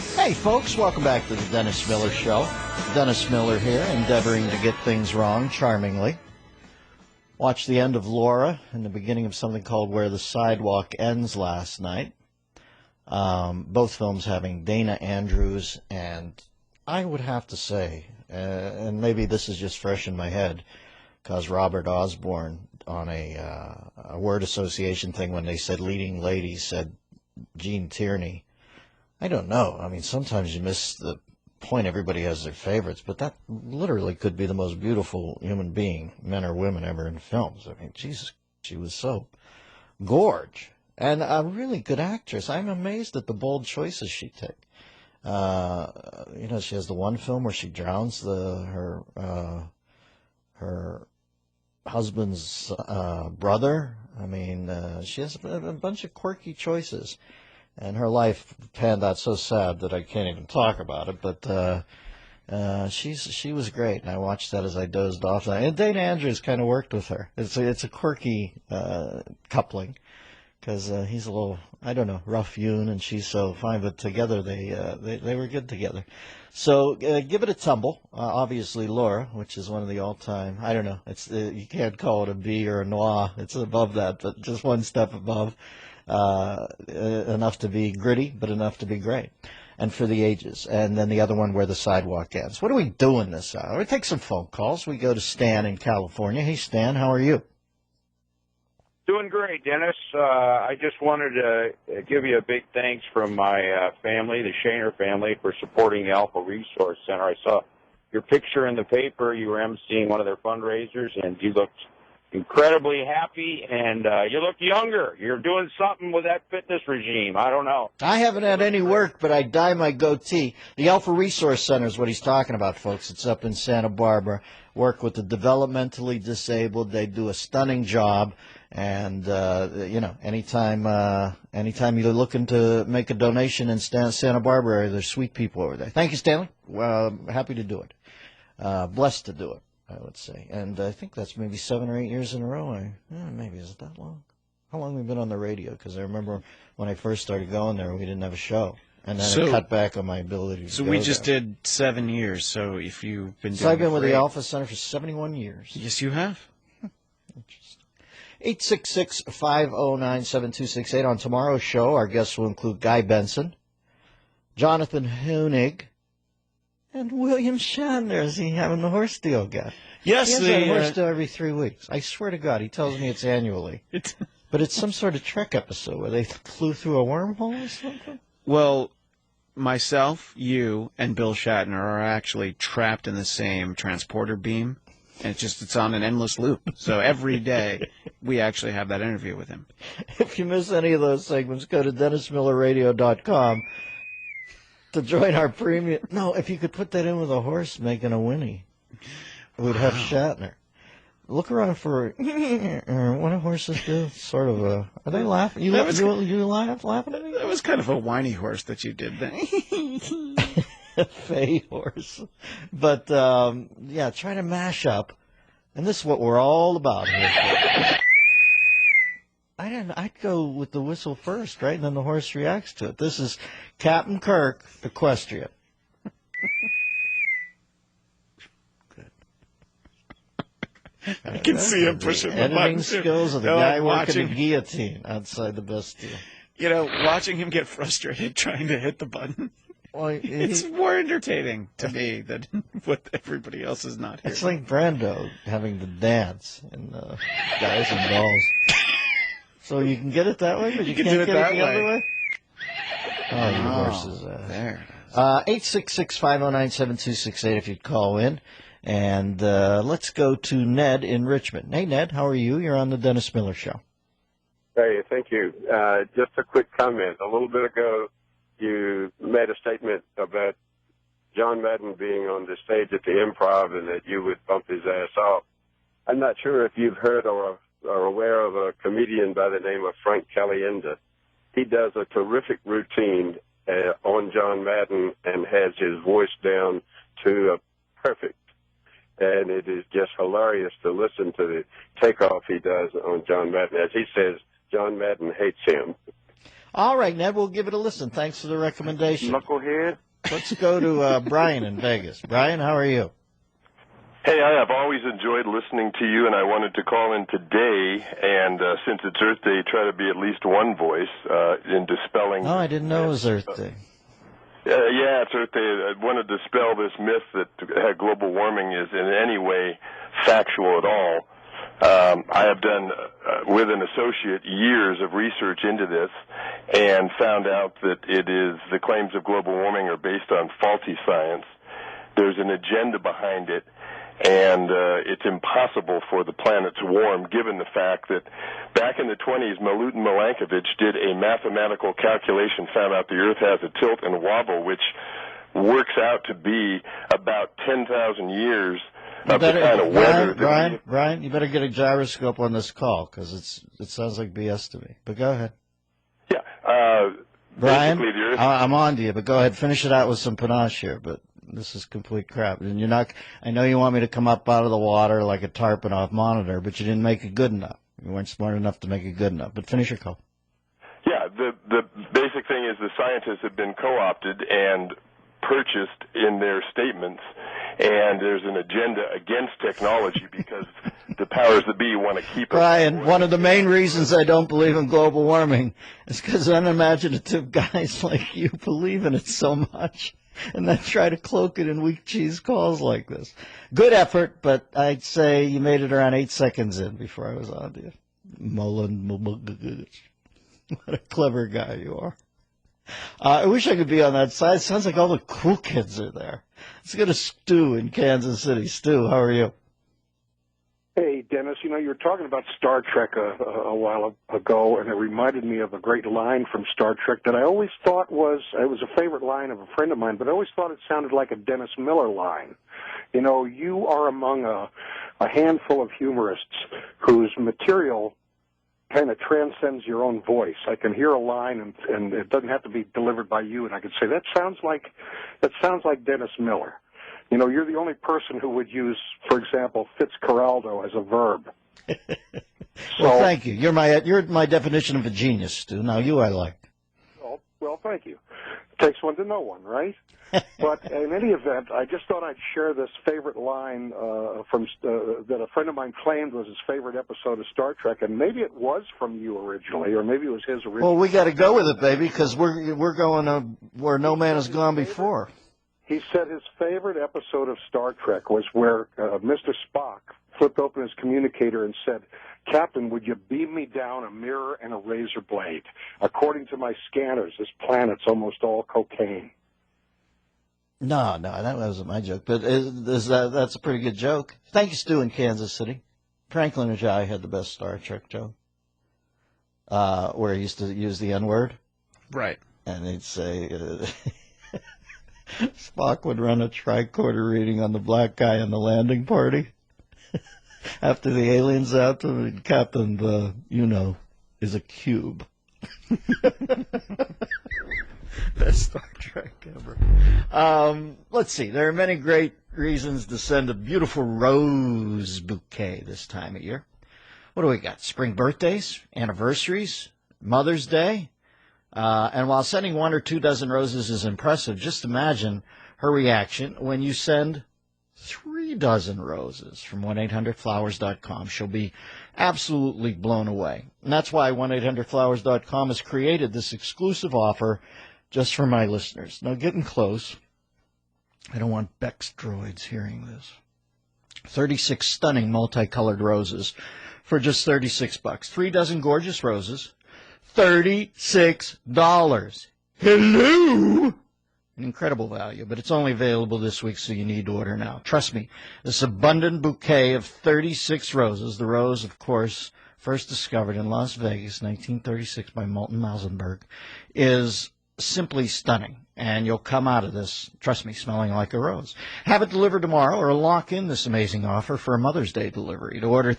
Hey, folks, welcome back to the Dennis Miller Show. Dennis Miller here, endeavoring to get things wrong charmingly. Watched the end of Laura and the beginning of something called Where the Sidewalk Ends last night. Both films having Dana Andrews, and I would have to say, and maybe this is just fresh in my head, because Robert Osborne on a word association thing when they said leading lady said Gene Tierney. I don't know. I mean, sometimes you miss the point. Everybody has their favorites, but that literally could be the most beautiful human being, men or women, ever in films. I mean, Jesus, she was so gorge. And a really good actress. I'm amazed at the bold choices she took. She has the one film where she drowns her husband's brother. I mean, she has a bunch of quirky choices. And her life panned out so sad that I can't even talk about it. But she was great, and I watched that as I dozed off. And Dana Andrews kind of worked with her. It's a quirky coupling because he's a little, I don't know, rough-hewn, and she's so fine. But together they were good together. So give it a tumble. Obviously, Laura, which is one of the all-time. I don't know. It's you can't call it a B or a noir. It's above that, but just one step above. Enough to be gritty, but enough to be great, and for the ages. And then the other one, Where the Sidewalk Ends. What are we doing this hour? We take some phone calls. We go to Stan in California. Hey, Stan, how are you? Doing great, Dennis. I just wanted to give you a big thanks from my family, the Shaner family, for supporting the Alpha Resource Center. I saw your picture in the paper. You were emceeing one of their fundraisers, and you looked incredibly happy, and you look younger. You're doing something with that fitness regime. I don't know. I haven't had any work, but I dye my goatee. The Alpha Resource Center is what he's talking about, folks. It's up in Santa Barbara. Work with the developmentally disabled. They do a stunning job. And, anytime you're looking to make a donation in Santa Barbara area, there's sweet people over there. Thank you, Stanley. Well, happy to do it. Blessed to do it, I would say. And I think that's maybe 7 or 8 years in a row. Maybe is it that long? How long have we been on the radio? Because I remember when I first started going there, we didn't have a show. And then it cut back on my ability to go. So we just did 7 years. So if you've been doing So I've been with the Alpha Center for 71 years. Yes, you have. Interesting. 866-509-7268. On tomorrow's show, our guests will include Guy Benson, Jonathan Hoenig, and William Shatner. Is he having the horse deal guy? Yes, he has a horse deal every 3 weeks. I swear to God, he tells me it's annually. But it's some sort of Trek episode where they flew through a wormhole or something? Well, myself, you, and Bill Shatner are actually trapped in the same transporter beam. And it's on an endless loop. So every day we actually have that interview with him. If you miss any of those segments, go to DennisMillerRadio.com to join our premium. No, if you could put that in with a horse making a whinny, we'd have Shatner. Look around for what do horses do? Sort of a. Are they laughing? You laughing at me? That was kind of a whiny horse that you did then. Fey horse. But, try to mash up. And this is what we're all about here. I'd go with the whistle first, right? And then the horse reacts to it. This is Captain Kirk, Equestrian. Good. I can see him pushing the button. Editing skills of the guy working the guillotine outside the Bastille. Watching him get frustrated trying to hit the button. Well, it's more entertaining to me than what everybody else is not hearing. It's like Brando having to dance in Guys and Dolls. So you can get it that way, but you can't get it the other way? Oh, you horses. There. 866-509-7268 if you'd call in. And let's go to Ned in Richmond. Hey, Ned, how are you? You're on the Dennis Miller Show. Hey, thank you. Just a quick comment. A little bit ago, you made a statement about John Madden being on the stage at the Improv and that you would bump his ass off. I'm not sure if you've heard or are aware of a comedian by the name of Frank Calienda. He does a terrific routine on John Madden and has his voice down to a perfect. And it is just hilarious to listen to the takeoff he does on John Madden. As he says, John Madden hates him. All right, Ned, we'll give it a listen. Thanks for the recommendation. Knucklehead. Let's go to Brian in Vegas. Brian, how are you? Hey, I have always enjoyed listening to you, and I wanted to call in today, and since it's Earth Day, try to be at least one voice in dispelling... Oh, I didn't know it was Earth Day. Yeah, it's Earth Day. I want to dispel this myth that global warming is in any way factual at all. I have done, with an associate, years of research into this and found out that the claims of global warming are based on faulty science. There's an agenda behind it, and it's impossible for the planet to warm, given the fact that back in the 20s, Milutin Milankovitch did a mathematical calculation, found out the Earth has a tilt and wobble, which works out to be about 10,000 years of the kind of weather. Brian, you better get a gyroscope on this call, because it sounds like BS to me. But go ahead. Yeah. Brian, basically the Earth... I'm on to you, but go ahead. Finish it out with some panache here, but... This is complete crap. And you're not, I know you want me to come up out of the water like a Tarpanoff monitor, but you didn't make it good enough. You weren't smart enough to make it good enough. But finish your call. Yeah, the basic thing is the scientists have been co-opted and purchased in their statements, and there's an agenda against technology because the powers that be want to keep it. Brian, one of the main reasons I don't believe in global warming is because unimaginative guys like you believe in it so much. And then try to cloak it in weak cheese calls like this. Good effort, but I'd say you made it around 8 seconds in before I was on to you. What a clever guy you are. I wish I could be on that side. It sounds like all the cool kids are there. Let's go to Stu in Kansas City. Stu, how are you? Hey, Dennis, you were talking about Star Trek a while ago, and it reminded me of a great line from Star Trek that I always thought it was a favorite line of a friend of mine, but I always thought it sounded like a Dennis Miller line. You are among a handful of humorists whose material kind of transcends your own voice. I can hear a line, and it doesn't have to be delivered by you, and I can say, that sounds like Dennis Miller. You're the only person who would use, for example, Fitzcarraldo as a verb. Well, thank you. You're my definition of a genius, Stu. Now, you I like. Well, thank you. Takes one to know one, right? But in any event, I just thought I'd share this favorite line that a friend of mine claimed was his favorite episode of Star Trek, and maybe it was from you originally, or maybe it was his original. Well, we got to go with it, baby, because we're going where no man has gone before. He said his favorite episode of Star Trek was where Mr. Spock flipped open his communicator and said, "Captain, would you beam me down a mirror and a razor blade? According to my scanners, this planet's almost all cocaine." No, that wasn't my joke, but that's a pretty good joke. Thank you, Stu in Kansas City. Franklin Ajay had the best Star Trek joke, where he used to use the N-word. Right. And he'd say... Spock would run a tricorder reading on the black guy on the landing party. After the aliens out, Captain, is a cube. Best Star Trek ever. Let's see. There are many great reasons to send a beautiful rose bouquet this time of year. What do we got? Spring birthdays, anniversaries, Mother's Day. And while sending 1 or 2 dozen roses is impressive, just imagine her reaction when you send 3 dozen roses from 1-800-Flowers.com. She'll be absolutely blown away. And that's why 1-800-Flowers.com has created this exclusive offer just for my listeners. Now, getting close. I don't want Beck's droids hearing this. 36 stunning multicolored roses for just $36. 3 dozen gorgeous roses. $36. Hello? An incredible value, but it's only available this week, so you need to order now. Trust me, this abundant bouquet of 36 roses, the rose, of course, first discovered in Las Vegas, 1936, by Moulton Mausenberg, is simply stunning. And you'll come out of this, trust me, smelling like a rose. Have it delivered tomorrow or lock in this amazing offer for a Mother's Day delivery. To order